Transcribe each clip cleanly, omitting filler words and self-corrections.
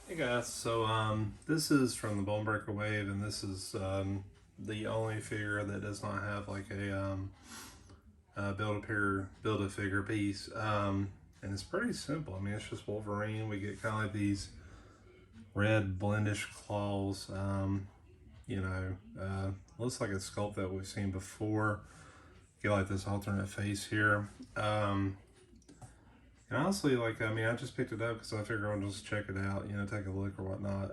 Hey guys, so this is from the Bonebreaker wave, and this is the only figure that does not have like a build a figure piece, and it's pretty simple. I mean, it's just Wolverine. We get kind of like these red blendish claws. Looks like a sculpt that we've seen before. Get like this alternate face here. And honestly, like, I mean, I just picked it up because I figured I'll just check it out, take a look or whatnot.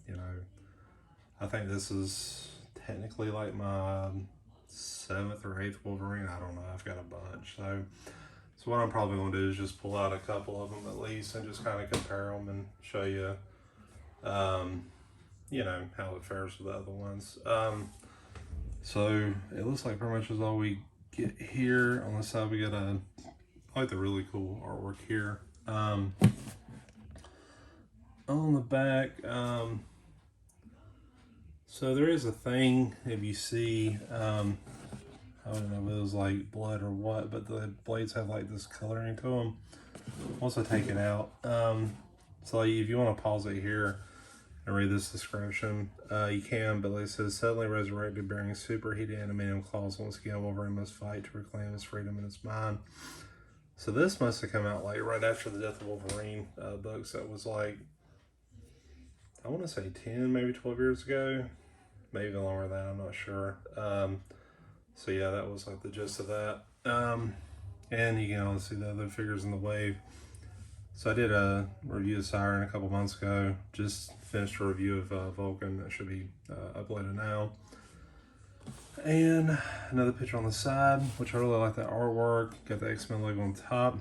You know, I think this is technically like my seventh or eighth Wolverine. I don't know. I've got a bunch. So what I'm probably going to do is just pull out a couple of them at least and just kind of compare them and show you, um, how it fares with the other ones. So it looks like pretty much is all we get here. On the side, we got I like the really cool artwork here. On the back, so there is a thing if you see, I don't know if it was like blood or what, but the blades have like this coloring to them. Once I take it out, so like if you want to pause it here and read this description, you can, but like it says, suddenly resurrected bearing superheated animated claws, once again Wolverine must fight to reclaim his freedom and his mind. So this must have come out like right after the Death of Wolverine books. That was like, I want to say 10, maybe 12 years ago, maybe even longer than that, I'm not sure. So yeah, that was like the gist of that. And you can also see the other figures in the wave. So I did a review of Siren a couple months ago. Just finished a review of Vulcan that should be uploaded now. And another picture on the side, which I really like that artwork. Got the X-Men logo on top.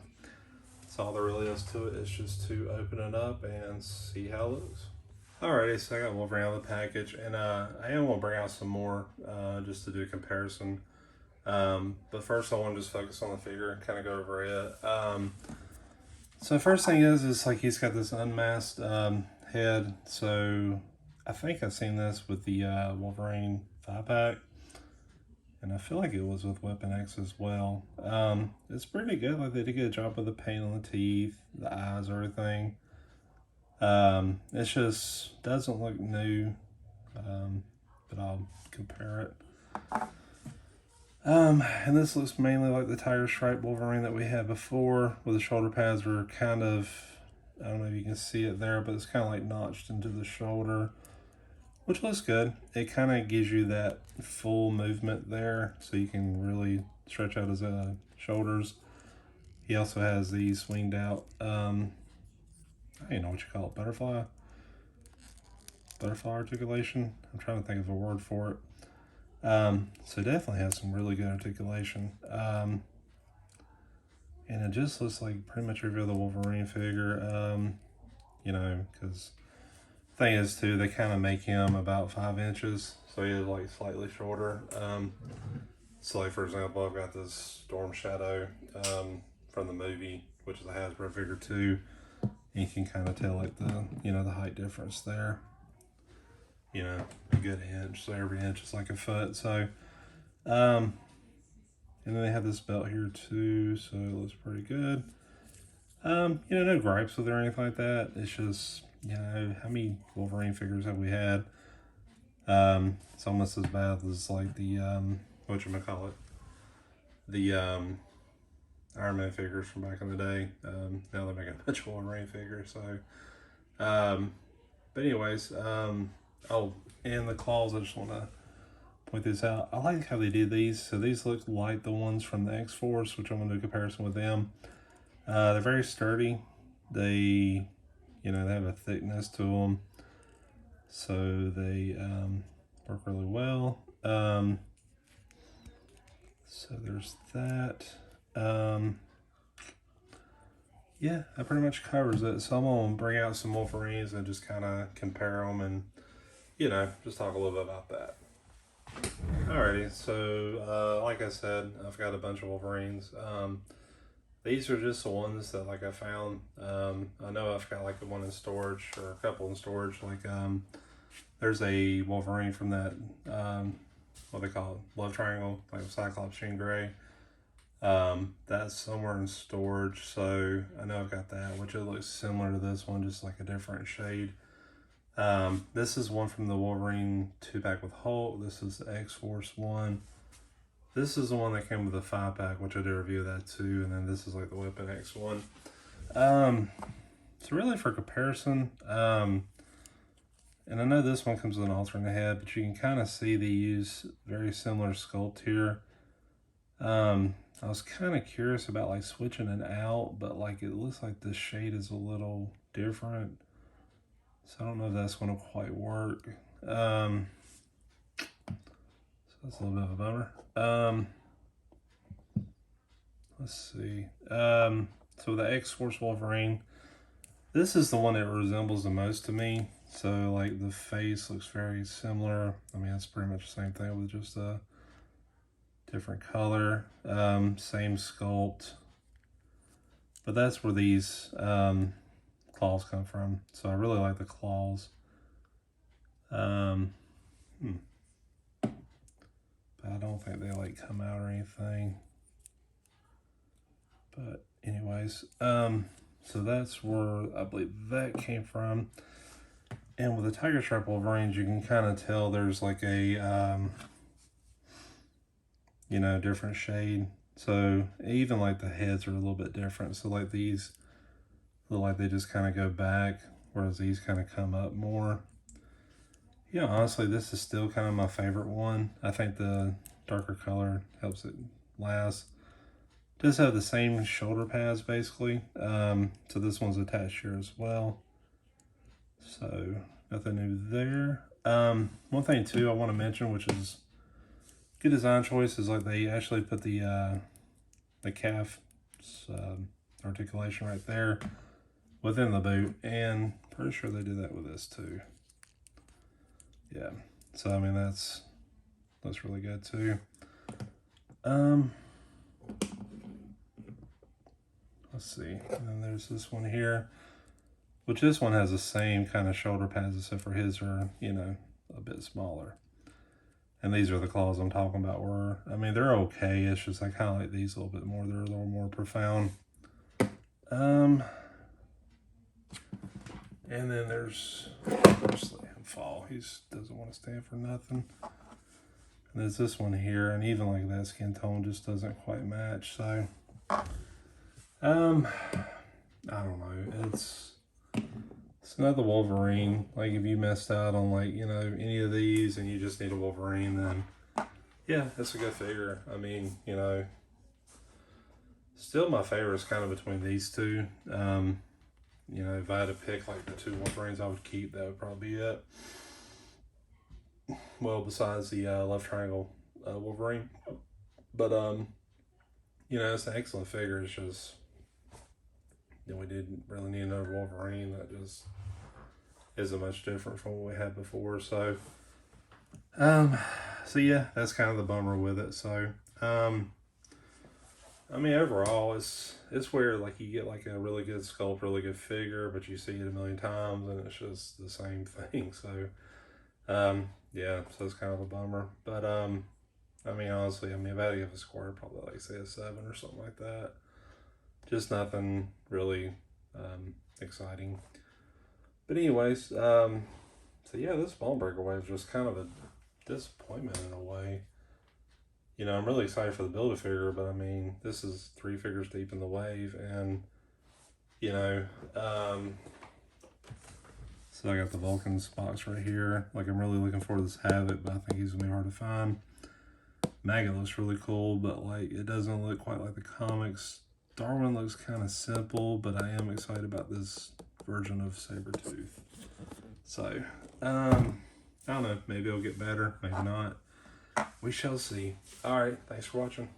That's all there really is to it. It's just to open it up and see how it looks. Alrighty, so I got Wolverine out of the package, and I am going to bring out some more just to do a comparison. But first I want to just focus on the figure and kind of go over it. So first thing is like he's got this unmasked head. So I think I've seen this with the Wolverine 5-pack. And I feel like it was with Weapon X as well. It's pretty good. Like they did a good job with the paint on the teeth, the eyes, everything. It just doesn't look new, but I'll compare it. And this looks mainly like the tiger stripe Wolverine that we had before, where the shoulder pads were kind of, I don't know if you can see it there, but it's kind of like notched into the shoulder, which looks good. It kind of gives you that full movement there, so you can really stretch out his shoulders. He also has these swinged out, I don't know what you call it, butterfly articulation. I'm trying to think of a word for it. So definitely has some really good articulation. And it just looks like pretty much every other Wolverine figure, because thing is too, they kind of make him about 5 inches, so he is like slightly shorter. So like for example, I've got this Storm Shadow from the movie, which is a Hasbro figure too. You can kind of tell like the height difference there. A good inch, so every inch is like a foot. So and then they have this belt here too, so it looks pretty good. No gripes with it or anything like that. It's just, how many Wolverine figures have we had? It's almost as bad as like the whatchamacallit, the Iron Man figures from back in the day. Now they're making a bunch of Wolverine figures. So but anyways, oh, and the claws, I just want to point this out. I like how they did these. So these look like the ones from the X-Force, which I'm going to do a comparison with them. They're very sturdy. They, they have a thickness to them. So they work really well. So there's that. Yeah, that pretty much covers it. So I'm going to bring out some Wolverines and just kind of compare them and, just talk a little bit about that. Alrighty, so like I said, I've got a bunch of Wolverines. These are just the ones that like I found. I know I've got like one in storage or a couple in storage. Like there's a Wolverine from that what they call it, love triangle, like Cyclops, Jean Grey. That's somewhere in storage, so I know I've got that, which it looks similar to this one, just like a different shade. This is one from the Wolverine 2-pack with Hulk. This is the X-Force one. This is the one that came with the 5-pack, which I did review that too, and then this is like the Weapon X one. So really for comparison, and I know this one comes with an alternate head, but you can kind of see they use very similar sculpt here. I was kind of curious about like switching it out, but like it looks like this shade is a little different. So I don't know if that's going to quite work. So that's a little bit of a bummer. Let's see. So the X-Force Wolverine, this is the one that resembles the most to me. So like the face looks very similar. I mean, it's pretty much the same thing with just a different color, same sculpt, but that's where these claws come from. So I really like the claws. But I don't think they like come out or anything. But anyways, so that's where I believe that came from. And with the Tiger Stripe Wolverines, you can kind of tell there's like a you know, different shade. So even like the heads are a little bit different. So like these look like they just kind of go back, whereas these kind of come up more. Yeah, honestly, this is still kind of my favorite one. I think the darker color helps it last. Does have the same shoulder pads basically. So this one's attached here as well. So nothing new there. One thing too I want to mention, which is good design choice, is like they actually put the calf articulation right there within the boot, and pretty sure they did that with this too. Yeah, so I mean that's really good too. Let's see, and then there's this one here, which this one has the same kind of shoulder pads, except for his are, you know, a bit smaller. And these are the claws I'm talking about where, I mean, they're okay. It's just I kind of like these a little bit more. They're a little more profound. And then there's letting him fall. He doesn't want to stand for nothing. And there's this one here, and even like that skin tone just doesn't quite match. So, I don't know. It's another Wolverine. Like if you missed out on like, you know, any of these and you just need a Wolverine, then yeah, that's a good figure. I mean, you know, still my favorite is kind of between these two. You know, if I had to pick like the two Wolverines I would keep, that would probably be it. Well, besides the left triangle Wolverine. But, you know, it's an excellent figure. It's just, you know, we didn't really need another Wolverine. That just isn't much different from what we had before. So yeah, that's kind of the bummer with it. So I mean, overall it's where like you get like a really good sculpt, really good figure, but you see it a million times and it's just the same thing. So yeah, so it's kind of a bummer. But I mean, honestly, I mean, if I had to give a score, I'd probably like say a 7 or something like that. Just nothing really exciting. But anyways, so yeah, this Bonebreaker wave was just kind of a disappointment in a way. You know, I'm really excited for the Build-A-Figure, but I mean, this is 3 figures deep in the wave, and you know, so I got the Vulcan's box right here. Like, I'm really looking forward to this Havoc, but I think he's gonna be hard to find. Maggot looks really cool, but like, it doesn't look quite like the comics. Darwin looks kind of simple, but I am excited about this version of Sabretooth. So, I don't know, maybe it'll get better, maybe not. We shall see. All right, thanks for watching.